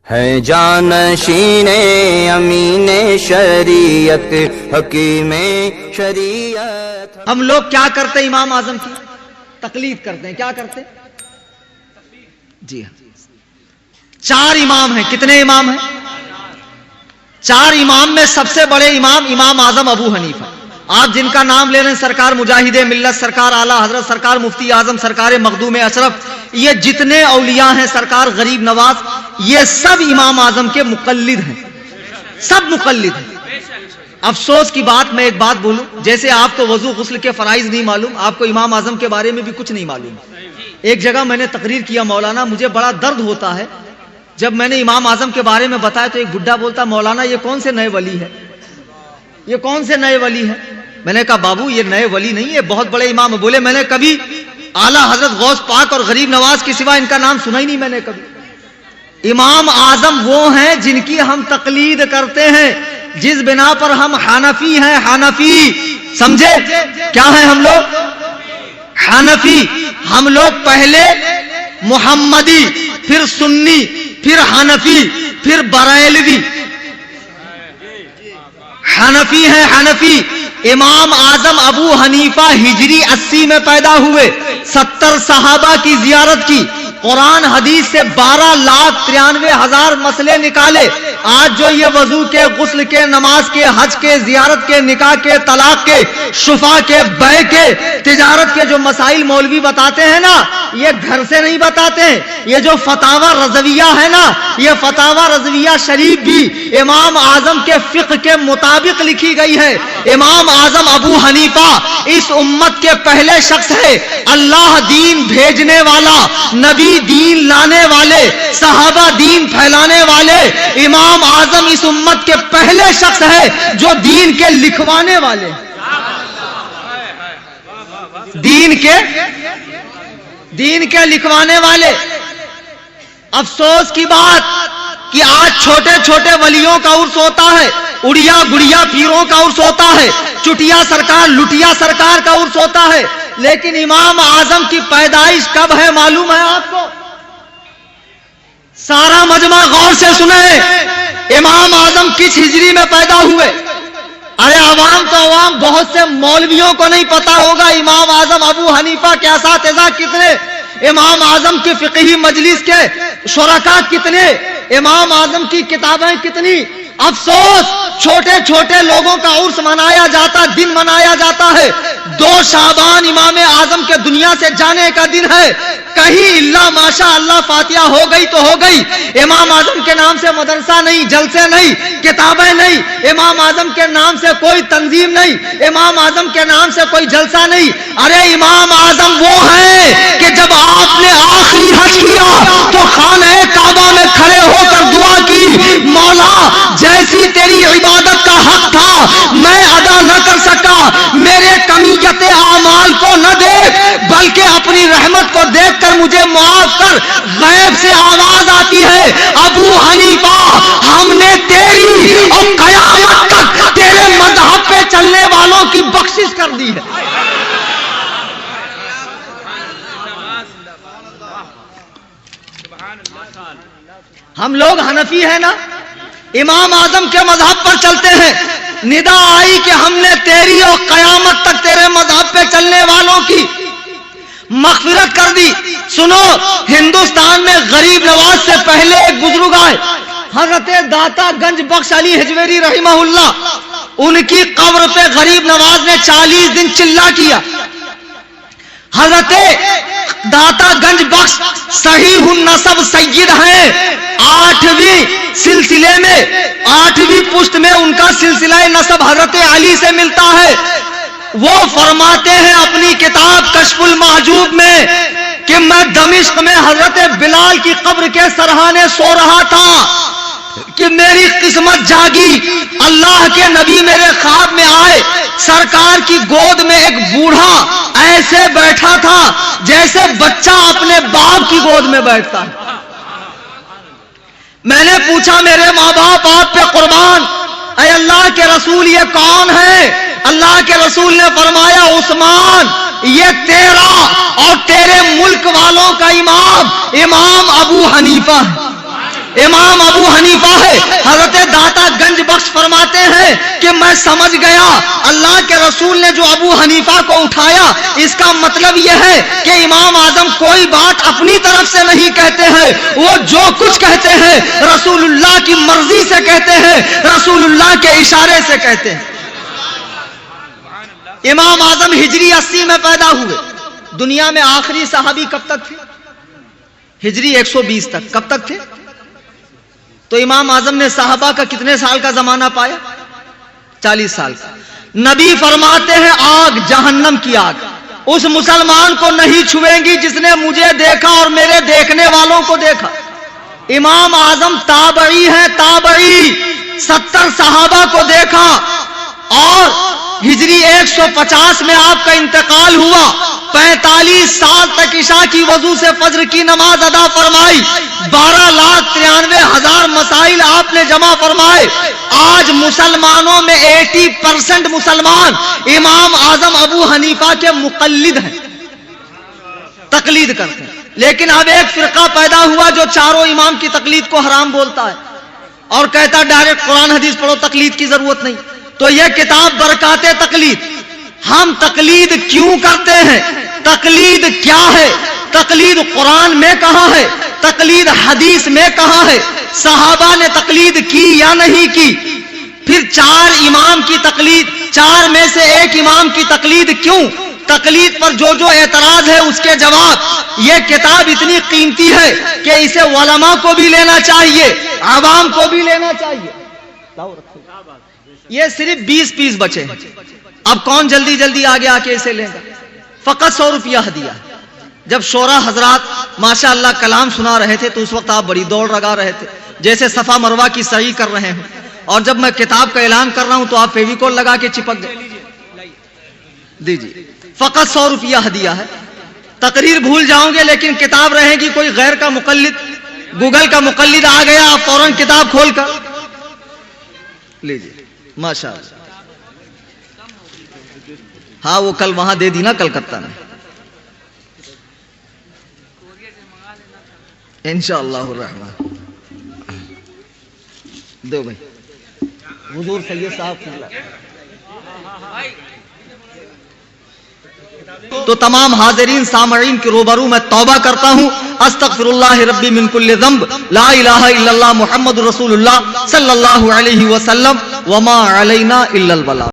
ہے جانشین امین شریعت حکیم شریعت. ہم لوگ کیا کرتے ہیں؟ امام اعظم کی تقلید کرتے ہیں. کیا کرتے ہیں؟ جی ہاں، 4 امام ہیں. کتنے امام ہیں؟ 4 امام میں سب سے بڑے امام امام اعظم ابو حنیفہ. آپ جن کا نام لے رہے ہیں، سرکار مجاہد ملت، سرکار اعلیٰ حضرت سرکار مفتی اعظم سرکار مخدوم اشرف، یہ جتنے اولیاء ہیں، سرکار غریب نواز، یہ سب امام اعظم کے مقلد ہیں، سب مقلد ہیں. افسوس کی بات، میں ایک بات بولوں، جیسے آپ کو وضو غسل کے فرائض نہیں معلوم، آپ کو امام اعظم کے بارے میں بھی کچھ نہیں معلوم. ایک جگہ میں نے تقریر کیا مولانا، مجھے بڑا درد ہوتا ہے جب میں نے امام اعظم کے بارے میں بتایا تو ایک بڈھا بولتا، مولانا یہ کون سے نئے ولی ہے، یہ کون سے نئے ولی ہے؟ میں نے کہا بابو یہ نئے ولی نہیں، یہ بہت بڑے امام ہے. بولے میں نے کبھی اعلیٰ حضرت غوث پاک اور غریب نواز کے سوا ان کا نام سنا ہی نہیں میں نے کبھی. امام اعظم وہ ہیں جن کی ہم تقلید کرتے ہیں، جس بنا پر ہم حنفی ہیں. حنفی سمجھے کیا ہیں ہم لوگ؟ حنفی. ہم لوگ پہلے محمدی، پھر سنی، پھر حنفی، پھر بریلوی. حنفی ہیں حنفی. امام اعظم ابو حنیفہ ہجری 80 میں پیدا ہوئے، 70 صحابہ کی زیارت کی، قرآن حدیث سے 12,93,000 مسئلے نکالے. آج جو یہ وضو کے، غسل کے، نماز کے، حج کے، زیارت کے، نکاح کے، طلاق کے، شفا کے، بیع کے، تجارت کے جو مسائل مولوی بتاتے ہیں نا، یہ گھر سے نہیں بتاتے ہیں. یہ جو فتاوی رضویہ ہے نا، یہ فتاوی رضویہ شریف بھی امام اعظم کے فقہ کے مطابق لکھی گئی ہے. امام اعظم ابو حنیفہ اس امت کے پہلے شخص ہے، اللہ دین بھیجنے والا، نبی دین لانے والے، صحابہ دین پھیلانے والے. امام اعظم اس امت کے پہلے شخص ہے جو دین کے لکھوانے والے، دین کے لکھوانے والے. افسوس کی بات کہ آج چھوٹے چھوٹے ولیوں کا عرس ہوتا ہے، اڑیا گڑیا پیروں کا عرس ہوتا ہے، چٹیا سرکار لٹیا سرکار کا عرس ہوتا ہے. لیکن امام اعظم کی پیدائش کب ہے معلوم ہے آپ کو؟ سارا مجمع غور سے سنیں، امام اعظم کس ہجری میں پیدا ہوئے؟ ارے عوام تو عوام، بہت سے مولویوں کو نہیں پتا ہوگا امام اعظم ابو حنیفہ کے اساتذہ کتنے، امام اعظم کی فقہی مجلس کے شرکاء کتنے، امام اعظم کی کتابیں کتنی. افسوس چھوٹے چھوٹے لوگوں کا عرس منایا جاتا، دن منایا جاتا ہے. 2 شعبان امام اعظم کے دنیا سے جانے کا دن ہے. کہیں اللہ ماشاء اللہ فاتحہ ہو گئی تو ہو گئی. امام اعظم کے نام سے مدرسہ نہیں، جلسے نہیں، کتابیں نہیں، امام اعظم کے نام سے کوئی تنظیم نہیں، امام اعظم کے نام سے کوئی جلسہ نہیں. ارے امام اعظم وہ ہیں کہ جب آپ نے آخری حج کیا تو خانہ کعبہ میں کھڑے ہو کر دعا کی، مولا جیسی تیری عبادت کا حق تھا میں ادا نہ کر سکا، میرے کمیت اعمال کو نہ دیکھ بلکہ اپنی رحمت کو دیکھ کر مجھے معاف کر. غیب سے آواز آتی ہے، ابو حنیفہ ہم نے تیری اور قیامت تک تیرے مذہب پہ چلنے والوں کی بخشش کر دی ہے. ہم لوگ حنفی ہیں نا، امام اعظم کے مذہب پر چلتے ہیں. ندا آئی کہ ہم نے تیری اور قیامت تک تیرے مذہب پہ چلنے والوں کی مغفرت کر دی. سنو، ہندوستان میں غریب نواز سے پہلے ایک بزرگ آئے، حضرت داتا گنج بخش علی ہجویری رحمہ اللہ. ان کی قبر پہ غریب نواز نے 40 دن چلا کیا. حضرت داتا گنج بخش صحیح النسب سید ہیں، 8ویں سلسلے میں، 8ویں پشت میں ان کا سلسلہ نسب حضرت علی سے ملتا ہے. وہ فرماتے ہیں اپنی کتاب کشف المحجوب میں کہ میں دمشق میں حضرت بلال کی قبر کے سرہانے سو رہا تھا کہ میری قسمت جاگی. اللہ کے نبی میرے خواب میں آئے، سرکار کی گود میں ایک بوڑھا ایسے بیٹھا تھا جیسے بچہ اپنے باپ کی گود میں بیٹھتا ہے. میں نے پوچھا میرے ماں باپ آپ پہ قربان، اے اللہ کے رسول یہ کون ہے؟ اللہ کے رسول نے فرمایا عثمان، یہ تیرا اور تیرے ملک والوں کا امام ابو حنیفہ ہے. امام ابو حنیفہ ہے. حضرت داتا گنج بخش فرماتے ہیں کہ میں سمجھ گیا اللہ کے رسول نے جو ابو حنیفہ کو اٹھایا اس کا مطلب یہ ہے کہ امام اعظم کوئی بات اپنی طرف سے نہیں کہتے ہیں, وہ جو کچھ کہتے ہیں رسول اللہ کی مرضی سے کہتے ہیں, رسول اللہ کے اشارے سے کہتے ہیں. امام اعظم ہجری 80 میں پیدا ہوئے. دنیا میں آخری صحابی کب تک تھے؟ ہجری 120 تک. کب تک تھے؟ تو امام اعظم نے صحابہ کا کتنے سال کا زمانہ پایا؟ 40 سال کا. نبی فرماتے ہیں آگ, جہنم کی آگ اس مسلمان کو نہیں چھوئیں گی جس نے مجھے دیکھا اور میرے دیکھنے والوں کو دیکھا. امام اعظم تابعی ہیں, تابعی 70 صحابہ کو دیکھا اور ہجری 150 میں آپ کا انتقال ہوا. 45 سال تک عشاء کی وضو سے فجر کی نماز ادا فرمائی. 12,93,000 مسائل آپ نے جمع فرمائے. آج مسلمانوں میں 80% مسلمان امام اعظم ابو حنیفہ کے مقلد ہیں, تقلید کرتے ہیں. لیکن اب ایک فرقہ پیدا ہوا جو چاروں امام کی تقلید کو حرام بولتا ہے اور کہتا ڈائریکٹ قرآن حدیث پڑھو, تقلید کی ضرورت نہیں. تو یہ کتاب برکات تقلید. ہم تقلید کیوں کرتے ہیں؟ تقلید کیا ہے؟ تقلید قرآن میں کہاں ہے؟ تقلید حدیث میں کہاں ہے؟ صحابہ نے تقلید کی یا نہیں کی؟ پھر 4 امام کی تقلید, 4 میں سے ایک امام کی تقلید کیوں؟ تقلید پر جو جو اعتراض ہے اس کے جواب. یہ کتاب اتنی قیمتی ہے کہ اسے علماء کو بھی لینا چاہیے, عوام کو بھی لینا چاہیے. یہ صرف 20 پیس بچے ہیں. اب کون جلدی جلدی آگے آ کے اسے لے گا؟ فقط 100 روپیہ ہدیہ. جب شورا حضرات ماشاءاللہ کلام سنا رہے تھے تو اس وقت آپ بڑی دوڑ لگا رہے تھے جیسے صفا مروہ کی سعی کر رہے ہیں, اور جب میں کتاب کا اعلان کر رہا ہوں تو آپ فیویکول لگا کے چپک گئے. دیجیے, فقط 100 روپیہ ہدیہ ہے. تقریر بھول جاؤں گے لیکن کتاب رہے گی. کوئی غیر کا مقلد, گوگل کا مقلد آ گیا, آپ فوراً کتاب کھول کر لیجیے. ماشاءاللہ. ہاں وہ کل وہاں دے دی نا کلکتہ میں, انشاءاللہ الرحمن. دو بھائی, حضور سید صاحب تو تمام حاضرین سامعین کے روبرو میں توبہ کرتا ہوں. استغفر اللہ ربی من کل ذنب, لا الہ الا اللہ محمد رسول اللہ صلی اللہ علیہ وسلم, وما علینا الا البلاغ.